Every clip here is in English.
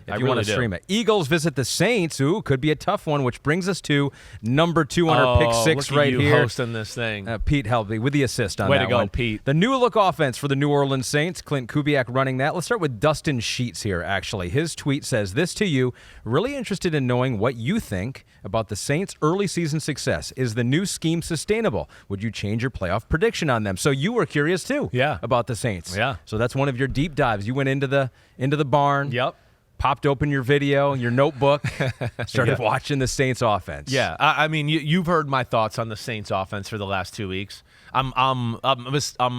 if you want to stream it. Eagles visit the Saints. Ooh, could be a tough one, which brings us to number 2 on our pick 6 look at right you here. Hosting this thing. Pete helped me with the assist on Way that to go, one. Pete. The new look offense for the New Orleans Saints. Klint Kubiak running that. Let's start with Dustin Sheets here, actually. His tweet says, this to you, really interested in knowing what you think about the Saints' early season success. Is the new scheme sustainable? Would you change your playoff prediction on them? So you were curious, too, about the Saints. Yeah. So that's one of your deep dives. You went into the barn. Yep. Popped open your video, your notebook, started watching the Saints offense. Yeah, I mean, you've heard my thoughts on the Saints offense for the last 2 weeks. I'm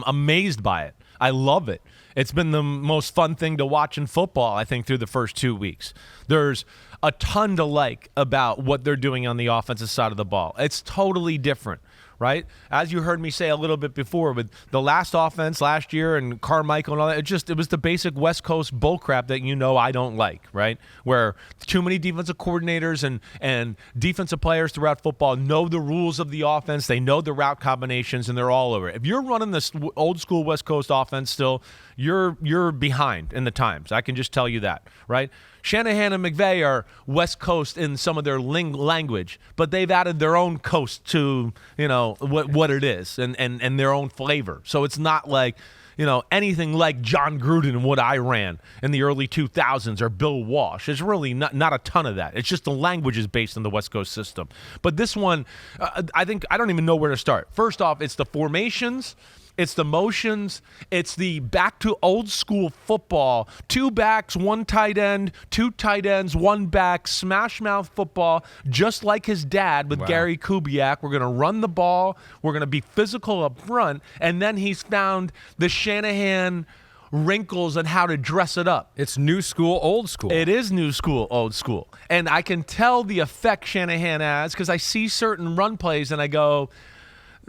amazed by it. I love it. It's been the most fun thing to watch in football, I think, through the first 2 weeks. There's a ton to like about what they're doing on the offensive side of the ball. It's totally different, right? As you heard me say a little bit before, with the last offense last year and Carmichael and all that, it was the basic West Coast bullcrap that I don't like, right? Where too many defensive coordinators and defensive players throughout football know the rules of the offense, they know the route combinations, and they're all over it. If you're running this old school West Coast offense still, you're behind in the times. I can just tell you that, right? Shanahan and McVay are West Coast in some of their language, but they've added their own coast to, what it is and their own flavor. So it's not like, anything like John Gruden and what I ran in the early 2000s or Bill Walsh. There's really not a ton of that. It's just the language is based on the West Coast system. But this one, I don't even know where to start. First off, it's the formations. It's the motions. It's the back to old school football. 2 backs, 1 tight end, 2 tight ends, 1 back, smash mouth football, just like his dad with Gary Kubiak. We're going to run the ball. We're going to be physical up front. And then he's found the Shanahan wrinkles on how to dress it up. It's new school, old school. It is new school, old school. And I can tell the effect Shanahan has because I see certain run plays and I go,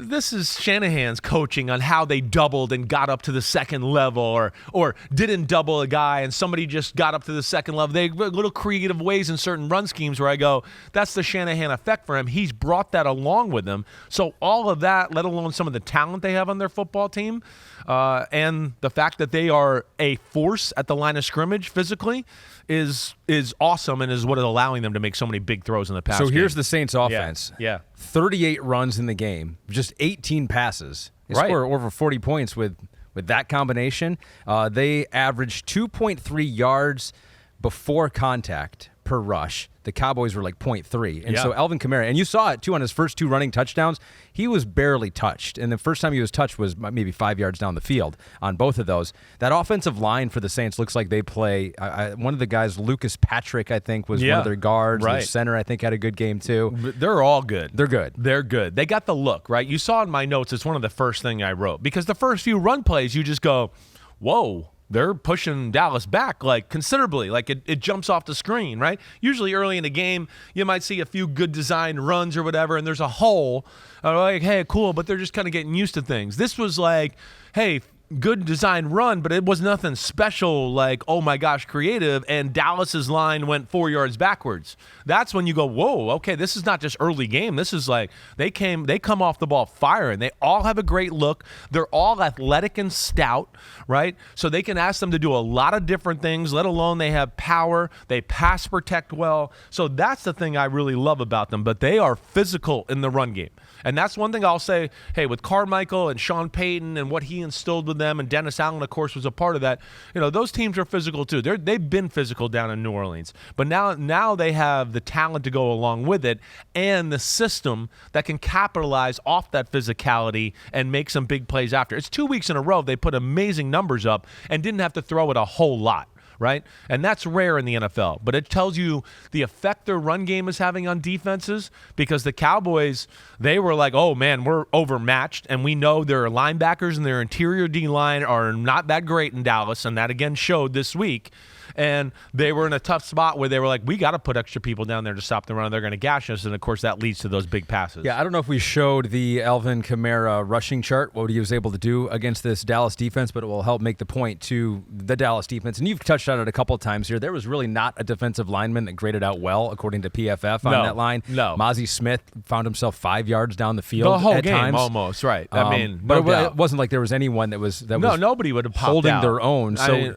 this is Shanahan's coaching on how they doubled and got up to the second level or didn't double a guy and somebody just got up to the second level. They little creative ways in certain run schemes where I go, that's the Shanahan effect for him. He's brought that along with him. So all of that, let alone some of the talent they have on their football team, and the fact that they are a force at the line of scrimmage physically is awesome and is what is allowing them to make so many big throws in the pass game. So here's the Saints offense. Yeah. 38 runs in the game, just 18 passes. They score over 40 points with that combination. They averaged 2.3 yards before contact per rush. The Cowboys were like 0.3. And so Alvin Kamara, and you saw it too on his first 2 running touchdowns, he was barely touched. And the first time he was touched was maybe 5 yards down the field on both of those. That offensive line for the Saints looks like they play, one of the guys, Lucas Patrick, I think, was one of their guards. Their center, I think, had a good game too. They're all good. They're good. They're good. They got the look, right? You saw in my notes, it's one of the first thing I wrote. Because the first few run plays, you just go, whoa. They're pushing Dallas back like considerably. Like it jumps off the screen, right? Usually early in the game, you might see a few good designed runs or whatever, and there's a hole. Like, hey, cool, but they're just kind of getting used to things. This was like, hey, good design run, but it was nothing special like, oh my gosh, creative, and Dallas's line went 4 yards backwards. That's when you go, whoa, okay, this is not just early game. This is like they come off the ball firing. They all have a great look. They're all athletic and stout, right? So they can ask them to do a lot of different things, let alone they have power. They pass protect well. So that's the thing I really love about them, but they are physical in the run game. And that's one thing I'll say, hey, with Carmichael and Sean Payton and what he instilled with them, and Dennis Allen, of course, was a part of that, those teams are physical too. They've been physical down in New Orleans. But now they have the talent to go along with it and the system that can capitalize off that physicality and make some big plays after. It's 2 weeks in a row they put amazing numbers up and didn't have to throw it a whole lot. Right? And that's rare in the NFL. But it tells you the effect their run game is having on defenses because the Cowboys, they were like, oh, man, we're overmatched. And we know their linebackers and their interior D-line are not that great in Dallas. And that, again, showed this week. And they were in a tough spot where they were like, we got to put extra people down there to stop the run. They're going to gash us. And, of course, that leads to those big passes. Yeah, I don't know if we showed the Alvin Kamara rushing chart, what he was able to do against this Dallas defense, but it will help make the point to the Dallas defense. And you've touched on it a couple of times here. There was really not a defensive lineman that graded out well, according to PFF, on that line. No. Mozzie Smith found himself 5 yards down the field the whole at game, times. almost, right. But it wasn't like there was anyone that was nobody would have popped holding out. their own. So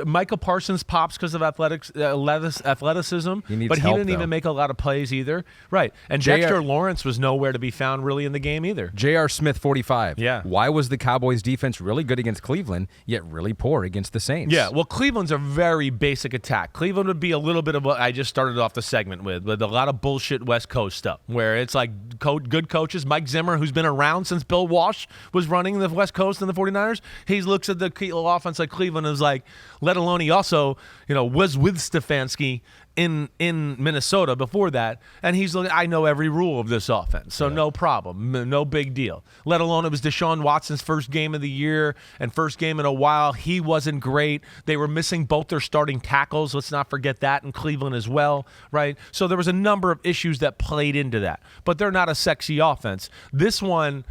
Micah Parsons Parsons pops because of athleticism, but he didn't even make a lot of plays either. Right. And Dexter Lawrence was nowhere to be found really in the game either. J.R. Smith, 45. Yeah. Why was the Cowboys defense really good against Cleveland, yet really poor against the Saints? Yeah, well, Cleveland's a very basic attack. Cleveland would be a little bit of what I just started off the segment with a lot of bullshit West Coast stuff, where it's like good coaches. Mike Zimmer, who's been around since Bill Walsh was running the West Coast and the 49ers, he looks at the offense like Cleveland and is like, let alone he also, was with Stefanski in Minnesota before that, and he's like, I know every rule of this offense, so no problem, no big deal. Let alone it was Deshaun Watson's first game of the year and first game in a while. He wasn't great. They were missing both their starting tackles. Let's not forget that in Cleveland as well, right? So there was a number of issues that played into that, but they're not a sexy offense. This one,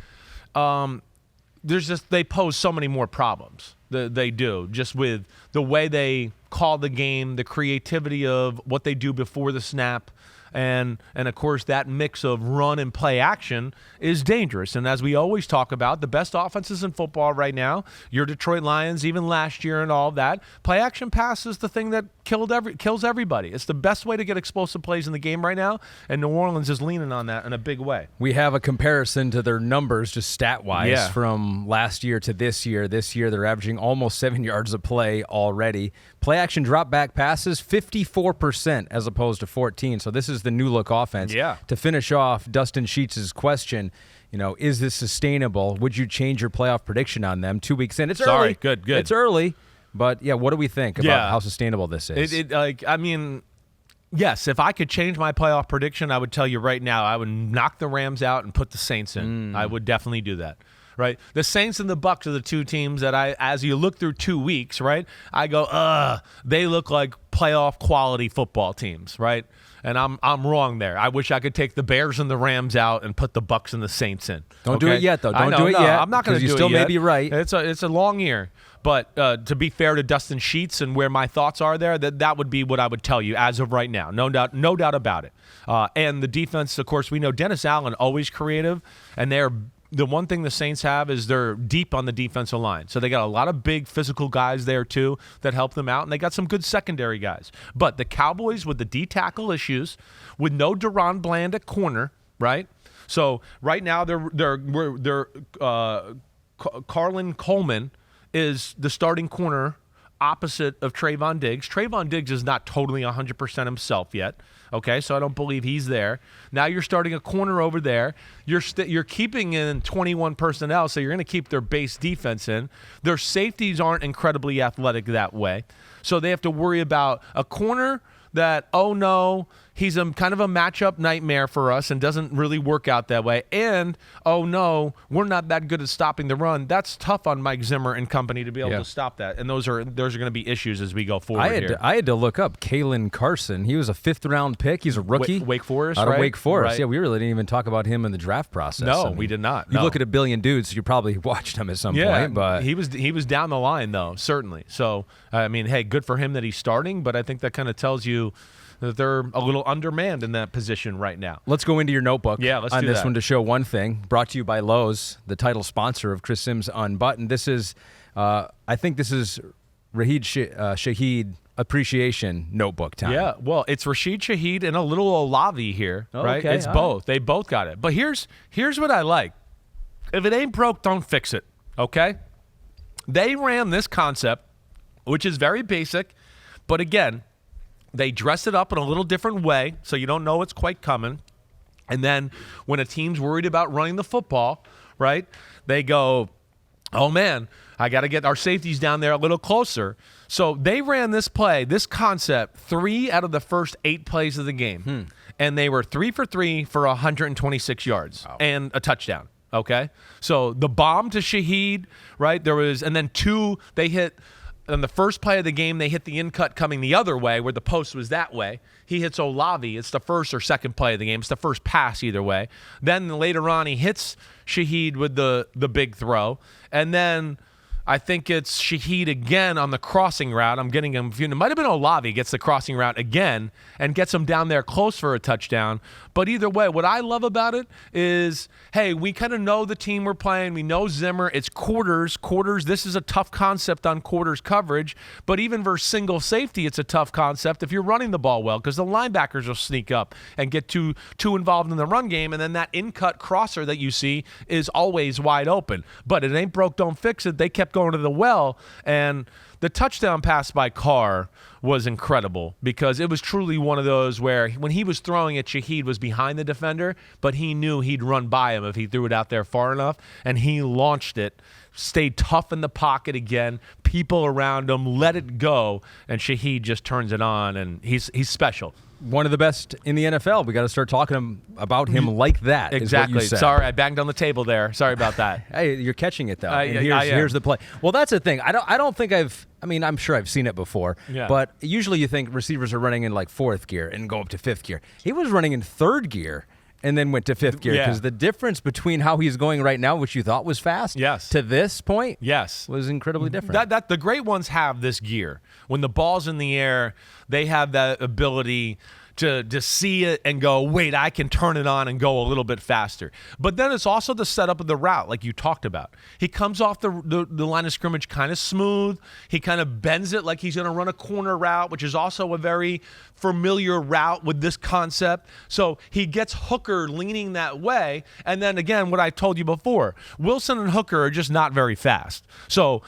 they pose so many more problems. They do, just with the way they call the game, the creativity of what they do before the snap, and of course that mix of run and play action is dangerous. And as we always talk about, the best offenses in football right now, your Detroit Lions, even last year and all that, play action pass is the thing that kills everybody. It's the best way to get explosive plays in the game right now, and New Orleans is leaning on that in a big way. We have a comparison to their numbers, just stat-wise, from last year to this year. This year, they're averaging almost 7 yards a play already. Play-action drop-back passes, 54% as opposed to 14%. So this is the new-look offense. Yeah. To finish off Dustin Sheets' question, is this sustainable? Would you change your playoff prediction on them 2 weeks in? It's early. Good. It's early. But, what do we think about how sustainable this is? Yes, if I could change my playoff prediction, I would tell you right now, I would knock the Rams out and put the Saints in. I would definitely do that. Right? The Saints and the Bucs are the two teams that as you look through 2 weeks, right, I go, they look like playoff quality football teams, right? And I'm wrong there. I wish I could take the Bears and the Rams out and put the Bucs and the Saints in. Don't do it yet, though. Don't do it yet. I'm not going to do it yet. You still may be right. It's a long year. But to be fair to Dustin Sheets and where my thoughts are there, that would be what I would tell you as of right now. No doubt about it. And the defense, of course, we know Dennis Allen, always creative, and the one thing the Saints have is they're deep on the defensive line. So they got a lot of big physical guys there, too, that help them out. And they got some good secondary guys. But the Cowboys with the D-tackle issues, with no Deron Bland at corner, right? So right now Carlin Coleman is the starting corner opposite of Trayvon Diggs. Trayvon Diggs is not totally 100% himself yet. Okay, so I don't believe he's there. Now you're starting a corner over there. You're keeping in 21 personnel, so you're going to keep their base defense in. Their safeties aren't incredibly athletic that way, so they have to worry about a corner that, oh no, he's kind of a matchup nightmare for us and doesn't really work out that way. And, oh no, we're not that good at stopping the run. That's tough on Mike Zimmer and company to be able to stop that. And those are going to be issues as we go forward I had to look up Kalen Carson. He was a 5th-round pick. He's a rookie. Wake Forest, out of right? Wake Forest. Right. Yeah, we really didn't even talk about him in the draft process. No, we did not. You look at a billion dudes, you probably watched him at some point. But he was down the line, though, certainly. So, hey, good for him that he's starting, but I think that kind of tells you that they're a little undermanned in that position right now. Let's go into your notebook let's on do this that. one to show one thing. Brought to you by Lowe's, the title sponsor of Chris Simms Unbuttoned. This is, I think this is Rashid Shaheed appreciation notebook time. Yeah, well, it's Rashid Shaheed and a little Olavi here, right? Okay, It's both. They both got it. But here's what I like. If it ain't broke, don't fix it, okay? They ran this concept, which is very basic, but again, they dress it up in a little different way so you don't know it's quite coming. And then when a team's worried about running the football, right, they go, oh, man, I got to get our safeties down there a little closer. So they ran this play, this concept, 3 out of the first 8 plays of the game. And they were 3 for 3 for 126 yards and a touchdown, okay? So the bomb to Shaheed, right, and then 2, they hit. On the first play of the game, they hit the in-cut coming the other way where the post was that way. He hits Olavi. It's the first or second play of the game. It's the first pass either way. Then later on, he hits Shaheed with the big throw. And then I think it's Shaheed again on the crossing route. I'm getting him confused. It might have been Olave gets the crossing route again and gets him down there close for a touchdown. But either way, what I love about it is, hey, we kind of know the team we're playing. We know Zimmer. It's quarters. This is a tough concept on quarters coverage. But even versus single safety, it's a tough concept if you're running the ball well because the linebackers will sneak up and get too involved in the run game. And then that in-cut crosser that you see is always wide open. But it ain't broke, don't fix it. They kept going to the well, and the touchdown pass by Carr was incredible because it was truly one of those where when he was throwing it, Shaheed was behind the defender, but he knew he'd run by him if he threw it out there far enough, and he launched it, stayed tough in the pocket again, people around him, let it go, and Shaheed just turns it on, and he's special. One of the best in the NFL. We got to start talking about him like that. Exactly. Is what you said. Sorry, I banged on the table there. Sorry about that. Hey, you're catching it though. Here's the play. Well, that's the thing. I don't think I'm sure I've seen it before. Yeah. But usually you think receivers are running in like fourth gear and go up to fifth gear. He was running in third gear and then went to fifth gear because the difference between how he's going right now, which you thought was fast, to this point, was incredibly different. That the great ones have this gear. When the ball's in the air, they have that ability to see it and go, wait, I can turn it on and go a little bit faster. But then it's also the setup of the route, like you talked about. He comes off the line of scrimmage kind of smooth. He kind of bends it like he's going to run a corner route, which is also a very familiar route with this concept. So he gets Hooker leaning that way. And then again, what I told you before, Wilson and Hooker are just not very fast. So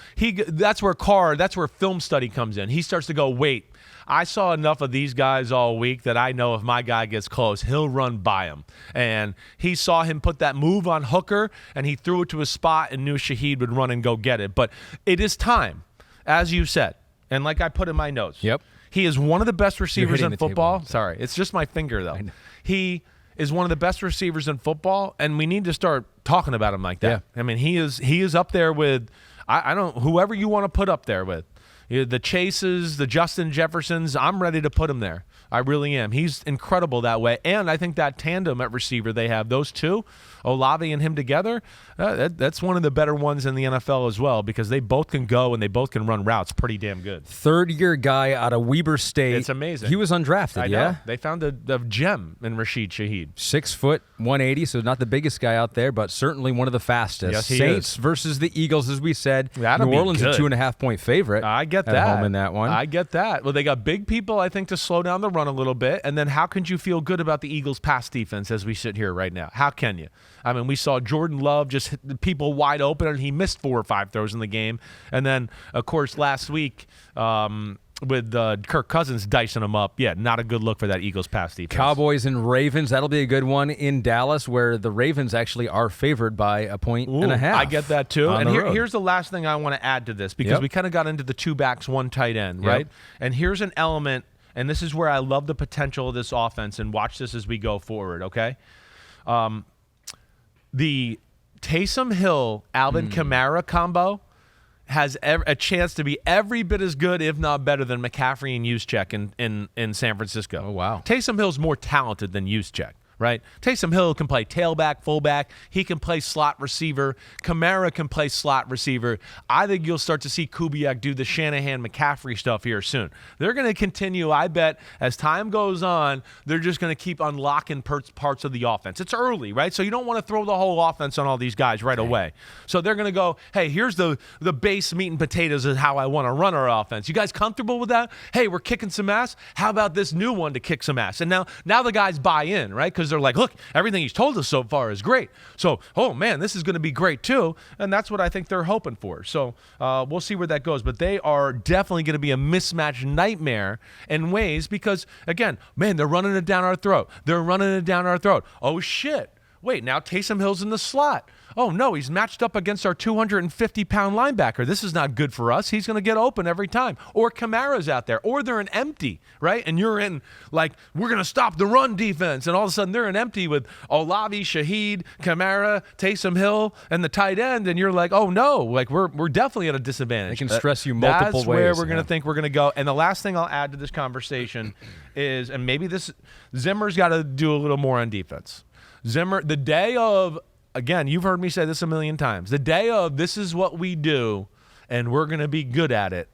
that's where film study comes in. He starts to go, wait, I saw enough of these guys all week that I know if my guy gets close, he'll run by him. And he saw him put that move on Hooker, and he threw it to a spot and knew Shaheed would run and go get it. But it is time, as you said, and like I put in my notes. Yep. He is one of the best receivers in football. Table. Sorry, it's just my finger, though. He is one of the best receivers in football, and we need to start talking about him like that. Yeah. I mean, he is up there with, I don't whoever you want to put up there with. The Chases, the Justin Jeffersons, I'm ready to put him there. I really am. He's incredible that way. And I think that tandem at receiver they have, those two, Olave and him together, that's one of the better ones in the NFL as well because they both can go and they both can run routes pretty damn good. Third-year guy out of Weber State. It's amazing. He was undrafted, I know. They found a gem in Rashid Shaheed. 6 foot, 180, so not the biggest guy out there, but certainly one of the fastest. Yes, he Saints is. Versus the Eagles, as we said. That'll New Orleans be good. A 2.5-point favorite. I get at that. Home in that one. I get that. Well, they got big people, I think, to slow down the run a little bit. And then how can you feel good about the Eagles' pass defense as we sit here right now? How can you? I mean, we saw Jordan Love just hit the people wide open, and he missed 4 or 5 throws in the game. And then, of course, last week with Kirk Cousins dicing him up, not a good look for that Eagles pass defense. Cowboys and Ravens, that'll be a good one in Dallas, where the Ravens actually are favored by 1.5. I get that too. And here's the last thing I want to add to this because we kind of got into the 2 backs, 1 tight end, right? And here's an element, and this is where I love the potential of this offense, and watch this as we go forward, okay? The Taysom Hill, Alvin Kamara combo has a chance to be every bit as good, if not better, than McCaffrey and Juszczyk in San Francisco. Oh, wow. Taysom Hill's more talented than Juszczyk. Right? Taysom Hill can play tailback, fullback. He can play slot receiver. Kamara can play slot receiver. I think you'll start to see Kubiak do the Shanahan-McCaffrey stuff here soon. They're going to continue, I bet, as time goes on, they're just going to keep unlocking parts of the offense. It's early, right? So you don't want to throw the whole offense on all these guys right away. So they're going to go, hey, here's the base meat and potatoes of how I want to run our offense. You guys comfortable with that? Hey, we're kicking some ass. How about this new one to kick some ass? And now the guys buy in, right? Because they're like, look, everything he's told us so far is great. So, oh, man, this is going to be great too. And that's what I think they're hoping for. So we'll see where that goes. But they are definitely going to be a mismatch nightmare in ways because, again, man, they're running it down our throat. Oh, shit. Wait, now Taysom Hill's in the slot. Oh, no, he's matched up against our 250-pound linebacker. This is not good for us. He's going to get open every time. Or Kamara's out there. Or they're an empty, right? And you're in, like, we're going to stop the run defense. And all of a sudden they're an empty with Olave, Shaheed, Kamara, Taysom Hill, and the tight end. And you're like, oh, no, like we're definitely at a disadvantage. They can stress you multiple ways. That's where we're going to think we're going to go. And the last thing I'll add to this conversation is, and maybe Zimmer's got to do a little more on defense. Zimmer, the day of, again, you've heard me say this a million times, the day of this is what we do, and we're going to be good at it,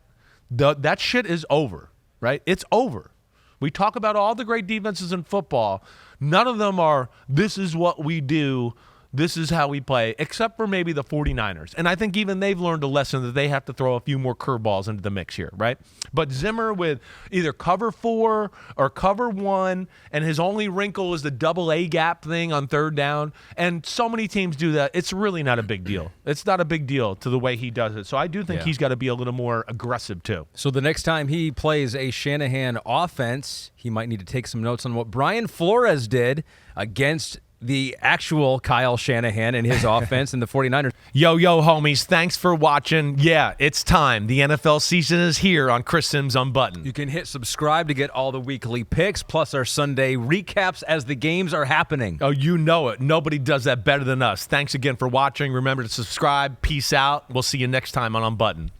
that shit is over, right? It's over. We talk about all the great defenses in football. None of them are, this is what we do, this is how we play, except for maybe the 49ers. And I think even they've learned a lesson that they have to throw a few more curveballs into the mix here, right? But Zimmer with either cover 4 or cover 1, and his only wrinkle is the double A gap thing on third down. And so many teams do that. It's really not a big deal. It's not a big deal to the way he does it. So I do think he's got to be a little more aggressive too. So the next time he plays a Shanahan offense, he might need to take some notes on what Brian Flores did against the actual Kyle Shanahan and his offense and the 49ers. Yo, homies, thanks for watching. Yeah, it's time. The NFL season is here on Chris Simms Unbuttoned. You can hit subscribe to get all the weekly picks, plus our Sunday recaps as the games are happening. Oh, you know it. Nobody does that better than us. Thanks again for watching. Remember to subscribe. Peace out. We'll see you next time on Unbuttoned.